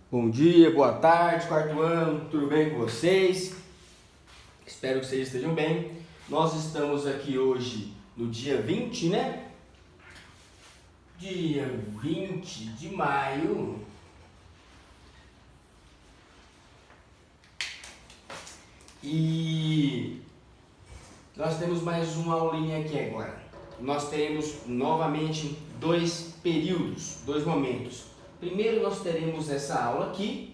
Bom dia, boa tarde, quarto ano, tudo bem com vocês? Espero que vocês estejam bem. Nós estamos aqui hoje no dia 20, né? Dia 20 de maio. E nós temos mais uma aulinha aqui agora. Nós teremos novamente dois períodos, dois momentos. Primeiro nós teremos essa aula aqui.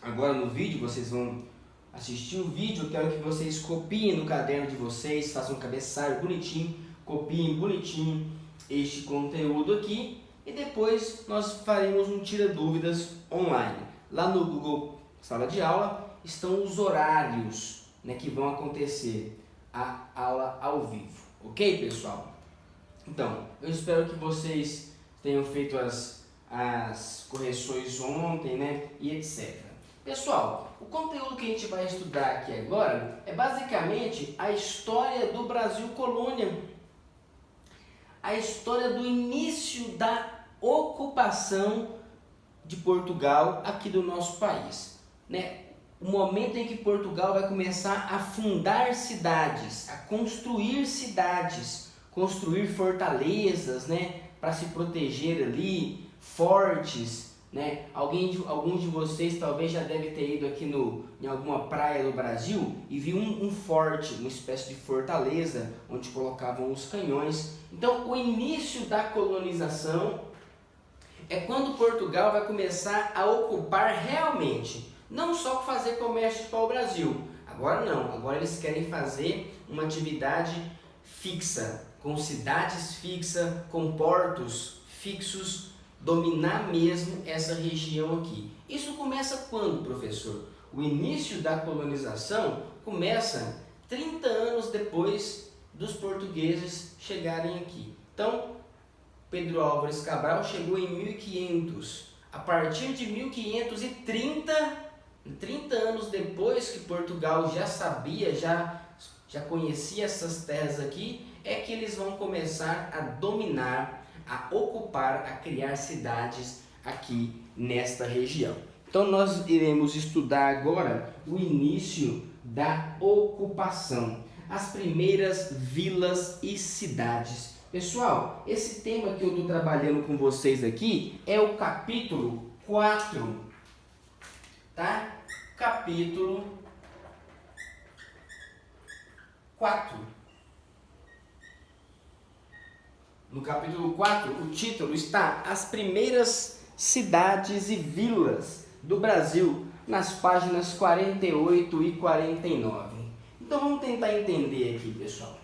Agora no vídeo, vocês vão assistir o vídeo. Eu quero que vocês copiem no caderno de vocês, façam um cabeçalho bonitinho, copiem bonitinho este conteúdo aqui. E depois nós faremos um tira-dúvidas online. Lá no Google Sala de Aula estão os horários, né, que vão acontecer a aula ao vivo. Ok, pessoal? Então, eu espero que vocês tenham feito as correções ontem, né, e etc. Pessoal, o conteúdo que a gente vai estudar aqui agora é basicamente a história do Brasil colônia, a história do início da ocupação de Portugal aqui do nosso país, né? O momento em que Portugal vai começar a fundar cidades, a construir cidades, construir fortalezas, né, para se proteger ali, fortes, né? Alguns de vocês talvez já deve ter ido aqui em alguma praia do Brasil e viu um forte, uma espécie de fortaleza onde colocavam os canhões. Então, o início da colonização é quando Portugal vai começar a ocupar realmente, não só fazer comércio para o Brasil. Agora não, agora eles querem fazer uma atividade fixa, com cidades fixas, com portos fixos, dominar mesmo essa região aqui. Isso começa quando, professor? O início da colonização começa 30 anos depois dos portugueses chegarem aqui. Então, Pedro Álvares Cabral chegou em 1500. A partir de 1530, 30 anos depois que Portugal já sabia, já conhecia essas terras aqui, é que eles vão começar a dominar, a ocupar, a criar cidades aqui nesta região. Então nós iremos estudar agora o início da ocupação, as primeiras vilas e cidades. Pessoal, esse tema que eu estou trabalhando com vocês aqui é o capítulo 4, tá? Capítulo 4. No capítulo 4, o título está As Primeiras Cidades e Vilas do Brasil, nas páginas 48 e 49. Então vamos tentar entender aqui, pessoal.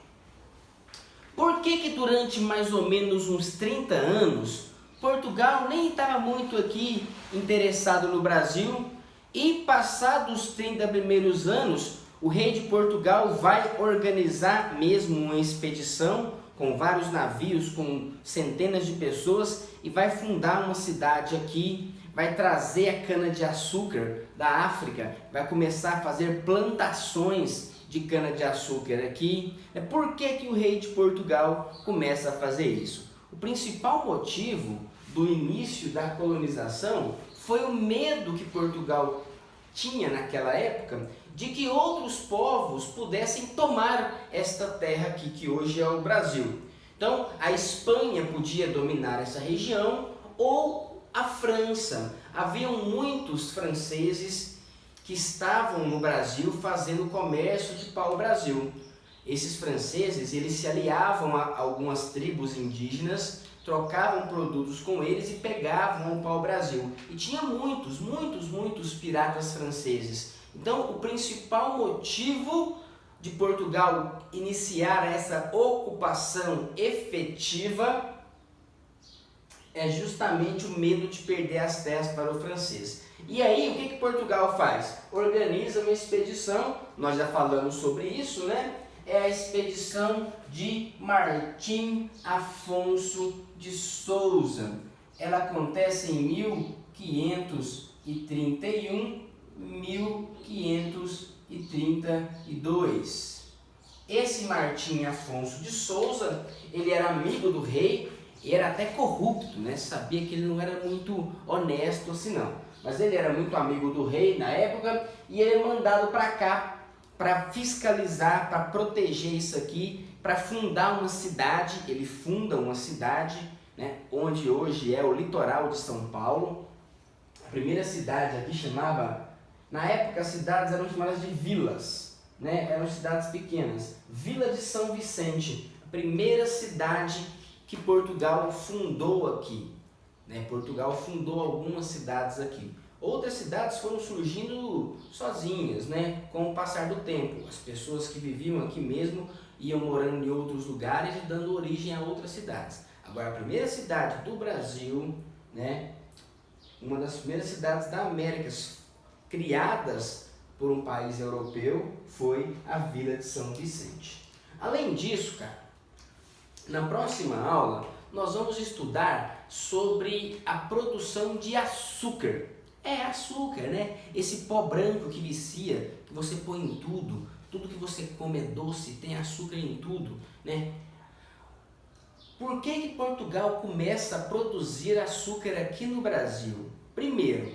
Por que durante mais ou menos uns 30 anos, Portugal nem estava muito aqui interessado no Brasil e passados os 30 primeiros anos, o rei de Portugal vai organizar mesmo uma expedição com vários navios, com centenas de pessoas e vai fundar uma cidade aqui, vai trazer a cana-de-açúcar da África, vai começar a fazer plantações de cana-de-açúcar aqui. Por que o rei de Portugal começa a fazer isso? O principal motivo do início da colonização foi o medo que Portugal tinha naquela época de que outros povos pudessem tomar esta terra aqui, que hoje é o Brasil. Então, a Espanha podia dominar essa região ou a França. Haviam muitos franceses que estavam no Brasil fazendo comércio de pau-brasil. Esses franceses, eles se aliavam a algumas tribos indígenas, trocavam produtos com eles e pegavam o pau-brasil. E tinha muitos piratas franceses. Então, o principal motivo de Portugal iniciar essa ocupação efetiva é justamente o medo de perder as terras para o francês. E aí, o que Portugal faz? Organiza uma expedição, nós já falamos sobre isso, né? É a expedição de Martim Afonso de Souza. Ela acontece em 1531, 1532. Esse Martim Afonso de Souza, ele era amigo do rei e era até corrupto, né? Sabia que ele não era muito honesto assim não. Mas ele era muito amigo do rei na época e ele é mandado para cá para fiscalizar, para proteger isso aqui, para fundar uma cidade. Ele funda uma cidade, né, onde hoje é o litoral de São Paulo. A primeira cidade aqui chamava, na época as cidades eram chamadas de vilas, né, eram cidades pequenas. Vila de São Vicente, a primeira cidade que Portugal fundou aqui, né? Portugal fundou algumas cidades aqui. Outras cidades foram surgindo sozinhas, né? Com o passar do tempo. As pessoas que viviam aqui mesmo iam morando em outros lugares e dando origem a outras cidades. Agora, a primeira cidade do Brasil, né? Uma das primeiras cidades da América criadas por um país europeu foi a Vila de São Vicente. Além disso, cara, na próxima aula nós vamos estudar sobre a produção de açúcar. É açúcar, né? Esse pó branco que vicia, que você põe em tudo, tudo que você come é doce, tem açúcar em tudo, né? Por que Portugal começa a produzir açúcar aqui no Brasil? Primeiro,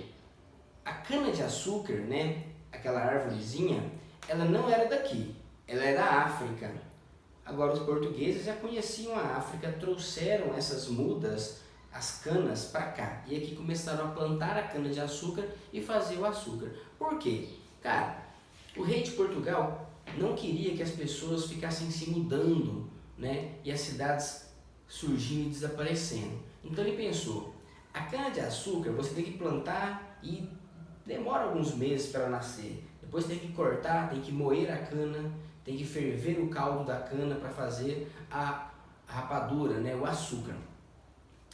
a cana-de-açúcar, né? Aquela árvorezinha, ela não era daqui, ela era da África. Agora os portugueses já conheciam a África, trouxeram essas mudas, as canas, para cá. E aqui começaram a plantar a cana-de-açúcar e fazer o açúcar. Por quê? Cara, o rei de Portugal não queria que as pessoas ficassem se mudando, né? E as cidades surgindo e desaparecendo. Então ele pensou, a cana-de-açúcar você tem que plantar e demora alguns meses para nascer. Depois tem que cortar, tem que moer a cana, tem que ferver o caldo da cana para fazer a rapadura, né? O açúcar.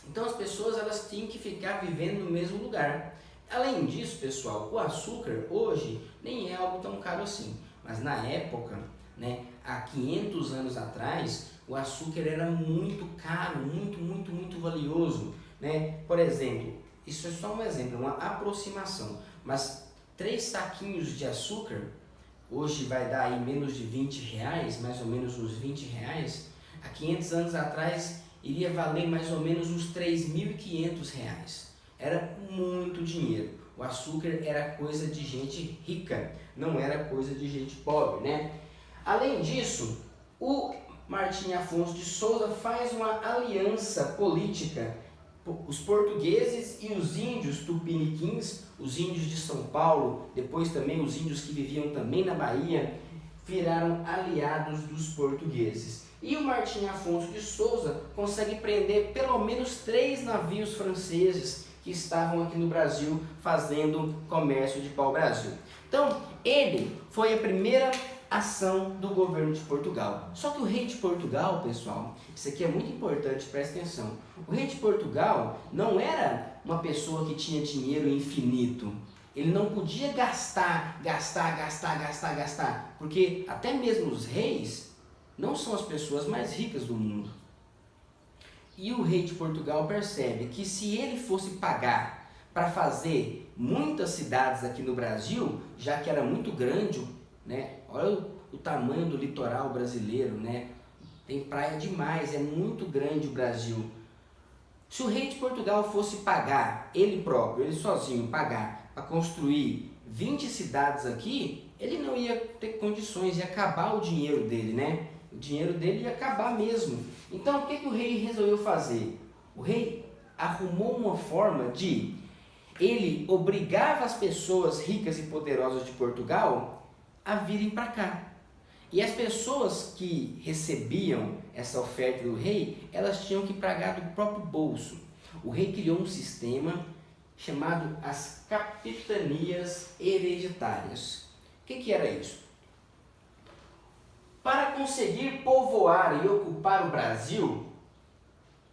Então as pessoas elas tinham que ficar vivendo no mesmo lugar. Além disso, pessoal, o açúcar hoje nem é algo tão caro assim. Mas na época, né, há 500 anos atrás, o açúcar era muito caro, muito valioso, né? Por exemplo, isso é só um exemplo, uma aproximação. Mas 3 saquinhos de açúcar, hoje vai dar aí menos de R$20, mais ou menos uns R$20. Há 500 anos atrás iria valer mais ou menos uns R$3.500. Era muito dinheiro. O açúcar era coisa de gente rica, não era coisa de gente pobre, né? Além disso, o Martim Afonso de Souza faz uma aliança política. Os portugueses e os índios tupiniquins, os índios de São Paulo, depois também os índios que viviam também na Bahia, viraram aliados dos portugueses. E o Martim Afonso de Souza consegue prender pelo menos 3 navios franceses que estavam aqui no Brasil fazendo comércio de pau-brasil. Então, ele foi a primeira ação do governo de Portugal. Só que o rei de Portugal, pessoal, isso aqui é muito importante, presta atenção. O rei de Portugal não era uma pessoa que tinha dinheiro infinito. Ele não podia gastar, porque até mesmo os reis não são as pessoas mais ricas do mundo. E o rei de Portugal percebe que se ele fosse pagar para fazer muitas cidades aqui no Brasil, já que era muito grande, né? Olha o tamanho do litoral brasileiro, né? Tem praia demais, é muito grande o Brasil. Se o rei de Portugal fosse pagar, ele próprio, ele sozinho, pagar para construir 20 cidades aqui, ele não ia ter condições, ia acabar o dinheiro dele, né? O dinheiro dele ia acabar mesmo. Então o que o rei resolveu fazer? O rei arrumou uma forma de ele obrigava as pessoas ricas e poderosas de Portugal a virem para cá. E as pessoas que recebiam essa oferta do rei, elas tinham que pagar do próprio bolso. O rei criou um sistema chamado as capitanias hereditárias. O que era isso? Para conseguir povoar e ocupar o Brasil,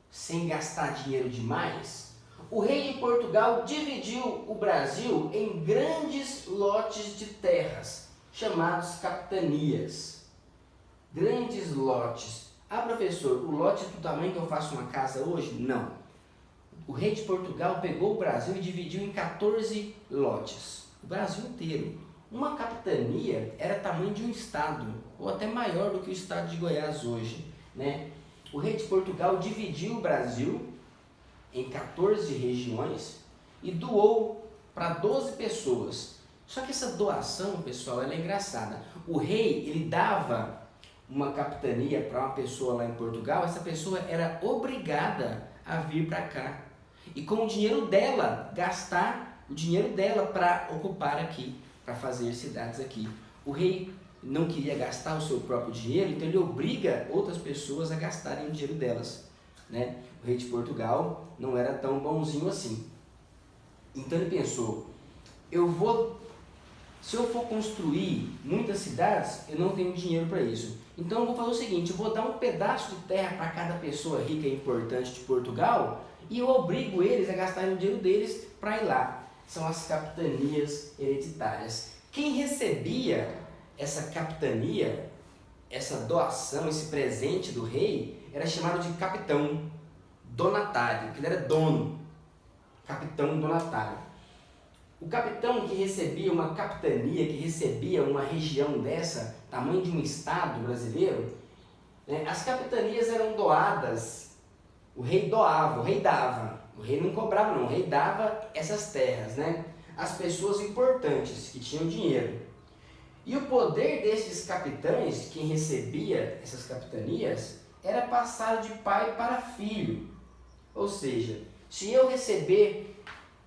sem gastar dinheiro demais, o rei de Portugal dividiu o Brasil em grandes lotes de terras, chamados capitanias. Grandes lotes. Ah, professor, o lote é do tamanho que eu faço uma casa hoje? Não. O rei de Portugal pegou o Brasil e dividiu em 14 lotes. O Brasil inteiro. Uma capitania era tamanho de um estado, ou até maior do que o estado de Goiás hoje, né? o rei de Portugal dividiu o Brasil em 14 regiões e doou para 12 pessoas. Só que essa doação, pessoal, ela é engraçada. O rei, ele dava uma capitania para uma pessoa lá em Portugal, essa pessoa era obrigada a vir para cá. E com o dinheiro dela, gastar o dinheiro dela para ocupar aqui, para fazer cidades aqui. O rei não queria gastar o seu próprio dinheiro, então ele obriga outras pessoas a gastarem o dinheiro delas, né? O rei de Portugal não era tão bonzinho assim. Então ele pensou, se eu for construir muitas cidades, eu não tenho dinheiro para isso. Então eu vou fazer o seguinte, eu vou dar um pedaço de terra para cada pessoa rica e importante de Portugal e eu obrigo eles a gastarem o dinheiro deles para ir lá. São as capitanias hereditárias. Quem recebia essa capitania, essa doação, esse presente do rei, era chamado de capitão donatário, que ele era dono, capitão donatário. O capitão que recebia uma capitania, que recebia uma região dessa, tamanho de um estado brasileiro, né, as capitanias eram doadas, o rei doava, o rei dava, o rei não cobrava não, o rei dava essas terras, né, às pessoas importantes que tinham dinheiro. E o poder desses capitães, quem recebia essas capitanias, era passado de pai para filho. Ou seja, se eu receber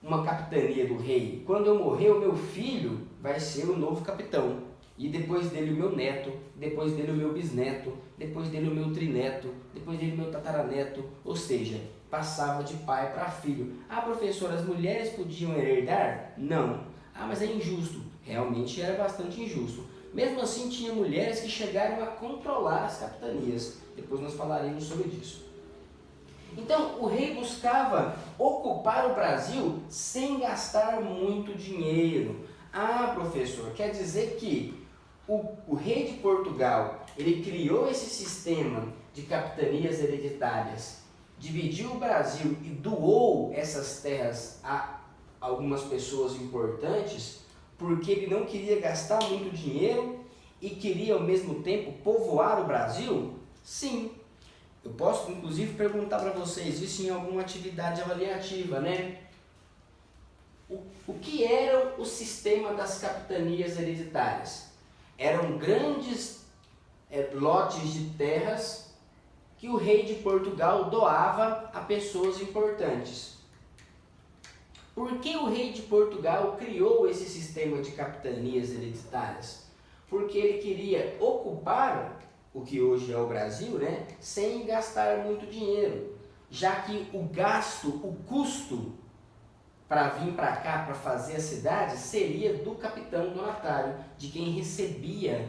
uma capitania do rei, quando eu morrer, o meu filho vai ser o novo capitão. E depois dele o meu neto, depois dele o meu bisneto, depois dele o meu trineto, depois dele o meu tataraneto. Ou seja, passava de pai para filho. Ah, professor, as mulheres podiam herdar? Não. Ah, mas é injusto. Realmente era bastante injusto. Mesmo assim, tinha mulheres que chegaram a controlar as capitanias. Depois nós falaremos sobre isso. Então, o rei buscava ocupar o Brasil sem gastar muito dinheiro. Ah, professor, quer dizer que o rei de Portugal, ele criou esse sistema de capitanias hereditárias, dividiu o Brasil e doou essas terras a algumas pessoas importantes, porque ele não queria gastar muito dinheiro e queria ao mesmo tempo povoar o Brasil? Sim. Eu posso inclusive perguntar para vocês isso em alguma atividade avaliativa, né? O que era o sistema das capitanias hereditárias? Eram grandes lotes de terras que o rei de Portugal doava a pessoas importantes. Por que o rei de Portugal criou esse sistema de capitanias hereditárias? Porque ele queria ocupar o que hoje é o Brasil, né, sem gastar muito dinheiro, já que o gasto, o custo para vir para cá, para fazer a cidade, seria do capitão donatário, de quem recebia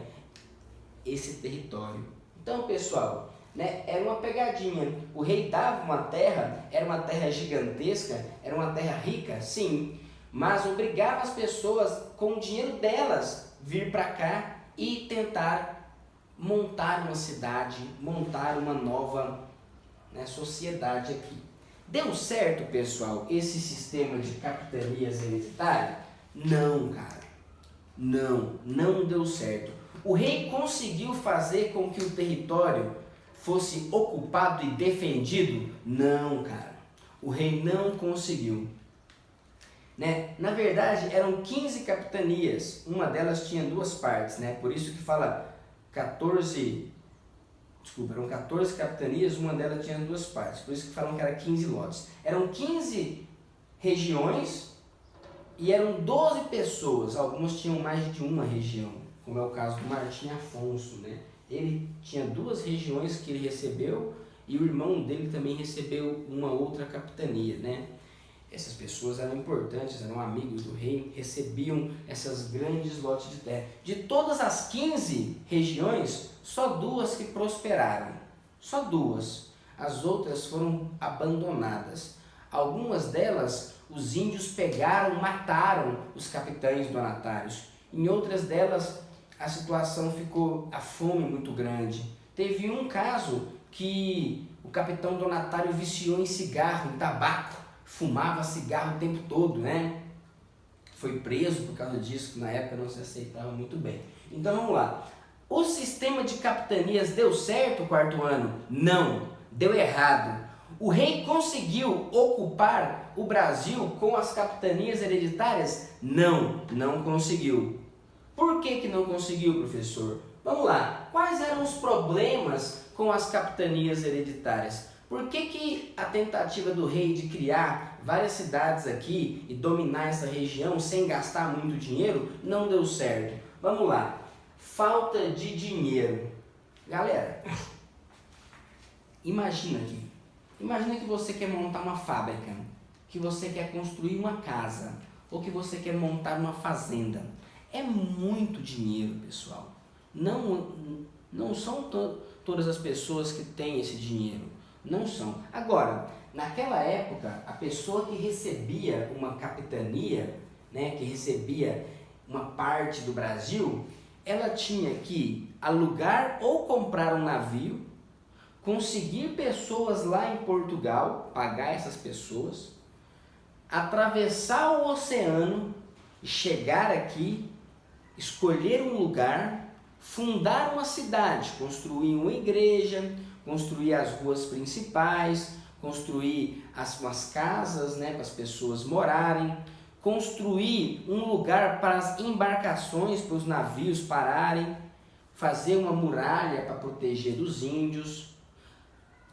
esse território. Então, pessoal, né, era uma pegadinha. O rei dava uma terra, era uma terra gigantesca, era uma terra rica, sim, mas obrigava as pessoas, com o dinheiro delas, vir para cá e tentar montar uma cidade, montar uma nova, né, sociedade aqui. Deu certo, pessoal, esse sistema de capitanias hereditárias? Não, cara. Não deu certo. O rei conseguiu fazer com que o território fosse ocupado e defendido? Não, cara. O rei não conseguiu. Né? Na verdade, eram 15 capitanias. Uma delas tinha duas partes, né? Por isso que fala eram 14 capitanias, uma delas tinha duas partes, por isso que falam que era 15 lotes. Eram 15 regiões e eram 12 pessoas, algumas tinham mais de uma região, como é o caso do Martim Afonso, né? Ele tinha duas regiões que ele recebeu e o irmão dele também recebeu uma outra capitania, né? Essas pessoas eram importantes, eram amigos do rei, recebiam essas grandes lotes de terra. De todas as 15 regiões, só duas que prosperaram. Só duas. As outras foram abandonadas. Algumas delas, os índios pegaram, mataram os capitães donatários. Em outras delas, a situação ficou, a fome muito grande. Teve um caso que o capitão donatário viciou em cigarro, em tabaco. Fumava cigarro o tempo todo, né? Foi preso por causa disso, que na época não se aceitava muito bem. Então vamos lá. O sistema de capitanias deu certo o quarto ano? Não deu errado. O rei conseguiu ocupar o Brasil com as capitanias hereditárias? Não, não conseguiu. Por que não conseguiu, professor? Vamos lá, quais eram os problemas com as capitanias hereditárias? Por que a tentativa do rei de criar várias cidades aqui e dominar essa região sem gastar muito dinheiro não deu certo? Vamos lá, falta de dinheiro. Galera, imagina que você quer montar uma fábrica, que você quer construir uma casa, ou que você quer montar uma fazenda. É muito dinheiro, pessoal. Não são todas as pessoas que têm esse dinheiro. Não são. Agora, naquela época, a pessoa que recebia uma capitania, né, que recebia uma parte do Brasil, ela tinha que alugar ou comprar um navio, conseguir pessoas lá em Portugal, pagar essas pessoas, atravessar o oceano, chegar aqui, escolher um lugar, fundar uma cidade, construir uma igreja, construir as ruas principais, construir umas casas, né, para as pessoas morarem, construir um lugar para as embarcações, para os navios pararem, fazer uma muralha para proteger dos índios.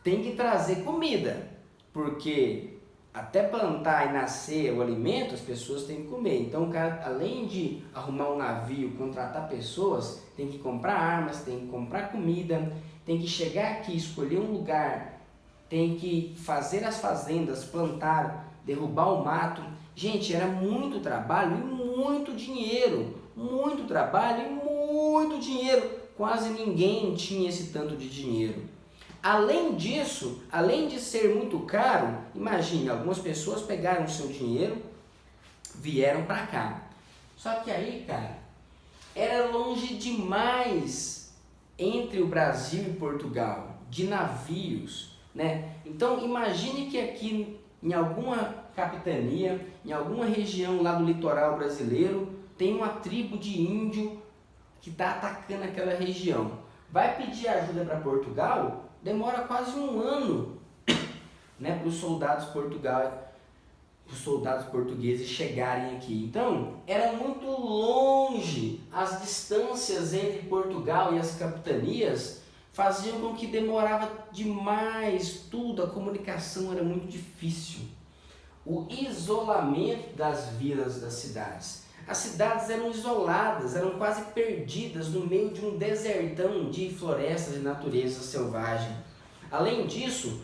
Tem que trazer comida, porque até plantar e nascer o alimento, as pessoas têm que comer. Então o cara, além de arrumar um navio, contratar pessoas, tem que comprar armas, tem que comprar comida, tem que chegar aqui, escolher um lugar, tem que fazer as fazendas, plantar, derrubar o mato. Gente, era muito trabalho e muito dinheiro. Muito trabalho e muito dinheiro. Quase ninguém tinha esse tanto de dinheiro. Além disso, além de ser muito caro, imagine, algumas pessoas pegaram o seu dinheiro, vieram para cá. Só que aí, cara, era longe demais entre o Brasil e Portugal, de navios, né? Então, imagine que aqui em alguma capitania, em alguma região lá do litoral brasileiro, tem uma tribo de índio que está atacando aquela região. Vai pedir ajuda para Portugal? Demora quase um ano, né, para os soldados portugueses chegarem aqui. Então, era muito longe, as distâncias entre Portugal e as capitanias faziam com que demorava demais tudo, a comunicação era muito difícil. O isolamento das vilas das cidades. As cidades eram isoladas, eram quase perdidas no meio de um desertão de florestas e natureza selvagem. Além disso,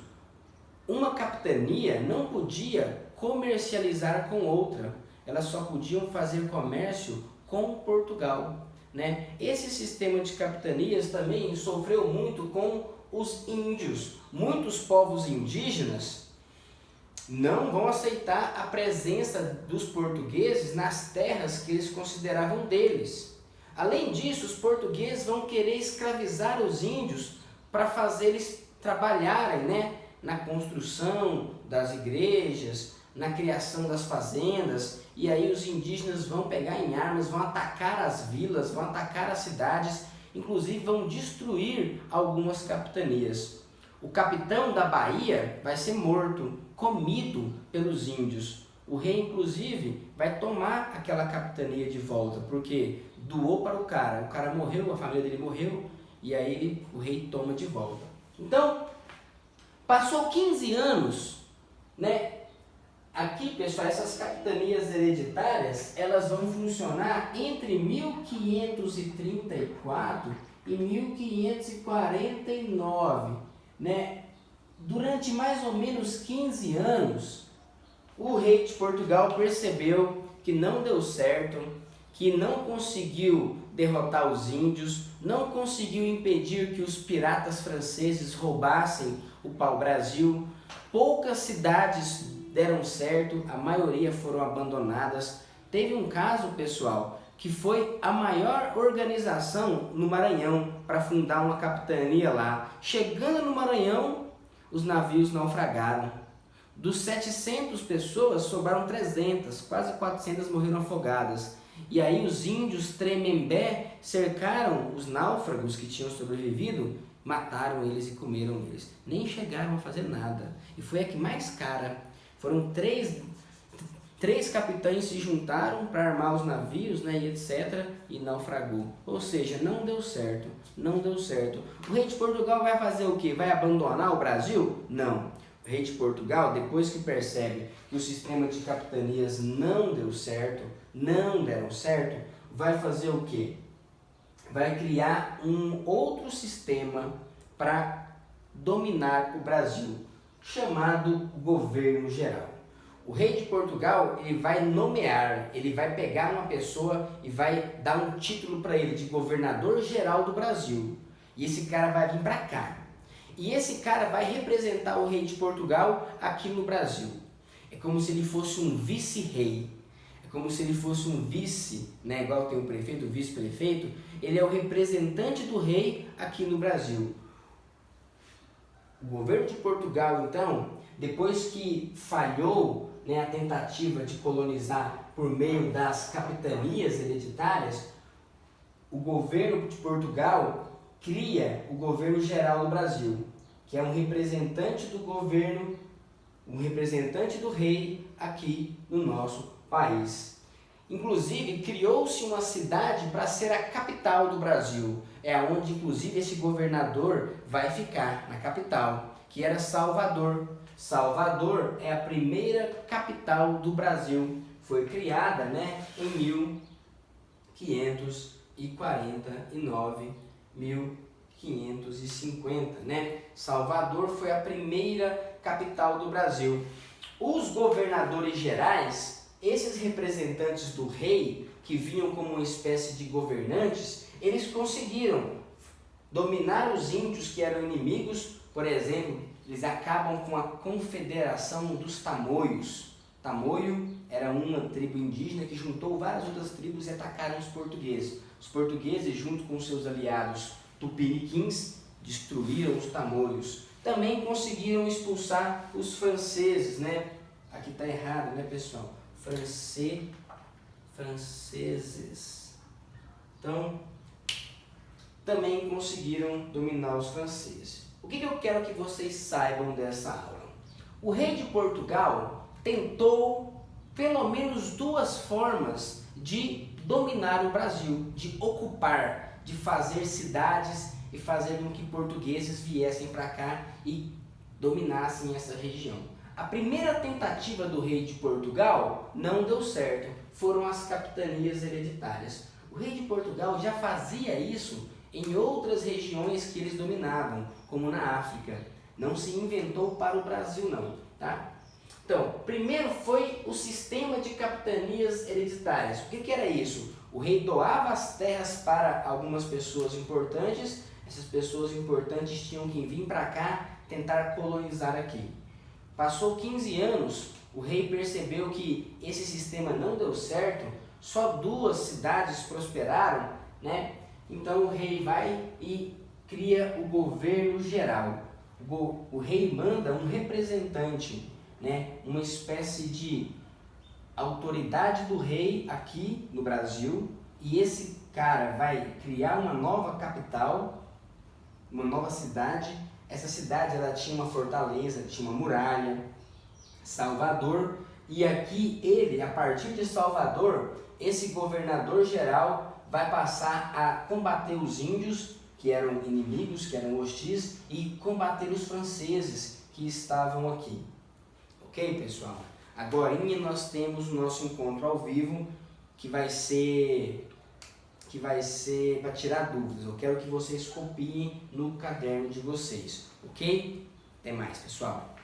uma capitania não podia comercializar com outra, elas só podiam fazer comércio com Portugal, né? Esse sistema de capitanias também sofreu muito com os índios. Muitos povos indígenas não vão aceitar a presença dos portugueses nas terras que eles consideravam deles. Além disso, os portugueses vão querer escravizar os índios para fazer eles trabalharem, né, na construção das igrejas, na criação das fazendas, e aí os indígenas vão pegar em armas, vão atacar as vilas, vão atacar as cidades, inclusive vão destruir algumas capitanias. O capitão da Bahia vai ser morto, comido pelos índios. O rei, inclusive, vai tomar aquela capitania de volta, porque doou para o cara morreu, a família dele morreu, e aí o rei toma de volta. Então, passou 15 anos, né? Aqui, pessoal, essas capitanias hereditárias, elas vão funcionar entre 1534 e 1549, né? Durante mais ou menos 15 anos, o rei de Portugal percebeu que não deu certo, que não conseguiu derrotar os índios, não conseguiu impedir que os piratas franceses roubassem o pau-brasil. Poucas cidades deram certo, a maioria foram abandonadas. Teve um caso, pessoal, que foi a maior organização no Maranhão para fundar uma capitania lá. Chegando no Maranhão, os navios naufragaram. Dos 700 pessoas, sobraram 300, quase 400 morreram afogadas. E aí os índios Tremembé cercaram os náufragos que tinham sobrevivido, mataram eles e comeram eles. Nem chegaram a fazer nada. E foi a que mais cara. Foram três capitães se juntaram para armar os navios, né, e etc. e naufragou. Ou seja, não deu certo. Não deu certo. O rei de Portugal vai fazer o quê? Vai abandonar o Brasil? Não. O rei de Portugal, depois que percebe que o sistema de capitanias não deu certo, não deram certo, vai fazer o quê? Vai criar um outro sistema para dominar o Brasil, chamado governo geral. O rei de Portugal, ele vai nomear, ele vai pegar uma pessoa e vai dar um título para ele de governador geral do Brasil. E esse cara vai vir para cá. E esse cara vai representar o rei de Portugal aqui no Brasil. É como se ele fosse um vice-rei. É como se ele fosse um vice, né? Igual tem o prefeito, o vice-prefeito. Ele é o representante do rei aqui no Brasil. O governo de Portugal, então, depois que falhou, né, a tentativa de colonizar por meio das capitanias hereditárias, o governo de Portugal cria o governo geral do Brasil, que é um representante do governo, um representante do rei aqui no nosso país. Inclusive, criou-se uma cidade para ser a capital do Brasil. É onde, inclusive, esse governador vai ficar, na capital, que era Salvador. Salvador é a primeira capital do Brasil. Foi criada, né, em 1549, 1550, né? Salvador foi a primeira capital do Brasil. Os governadores gerais, esses representantes do rei, que vinham como uma espécie de governantes, eles conseguiram dominar os índios que eram inimigos. Por exemplo, eles acabam com a confederação dos tamoios. Tamoio era uma tribo indígena que juntou várias outras tribos e atacaram os portugueses. Os portugueses, junto com seus aliados tupiniquins, destruíram os tamoios. Também conseguiram expulsar os franceses, né? Aqui está errado, né, pessoal? Franceses. Então, também conseguiram dominar os franceses. O que eu quero que vocês saibam dessa aula? O rei de Portugal tentou pelo menos duas formas de dominar o Brasil, de ocupar, de fazer cidades e fazer com que portugueses viessem para cá e dominassem essa região. A primeira tentativa do rei de Portugal não deu certo, foram as capitanias hereditárias. O rei de Portugal já fazia isso em outras regiões que eles dominavam, como na África. Não se inventou para o Brasil não, tá? Então, primeiro foi o sistema de capitanias hereditárias. O que era isso? O rei doava as terras para algumas pessoas importantes, essas pessoas importantes tinham que vir para cá tentar colonizar aqui. Passou 15 anos, o rei percebeu que esse sistema não deu certo, só 2 cidades prosperaram, né? Então o rei vai e cria o governo geral. O rei manda um representante, né? Uma espécie de autoridade do rei aqui no Brasil, e esse cara vai criar uma nova capital, uma nova cidade. Essa cidade ela tinha uma fortaleza, tinha uma muralha, Salvador, e aqui ele, a partir de Salvador, esse governador geral vai passar a combater os índios, que eram inimigos, que eram hostis, e combater os franceses que estavam aqui. Ok, pessoal? Agora nós temos o nosso encontro ao vivo, que vai ser para tirar dúvidas. Eu quero que vocês copiem no caderno de vocês, ok? Até mais, pessoal!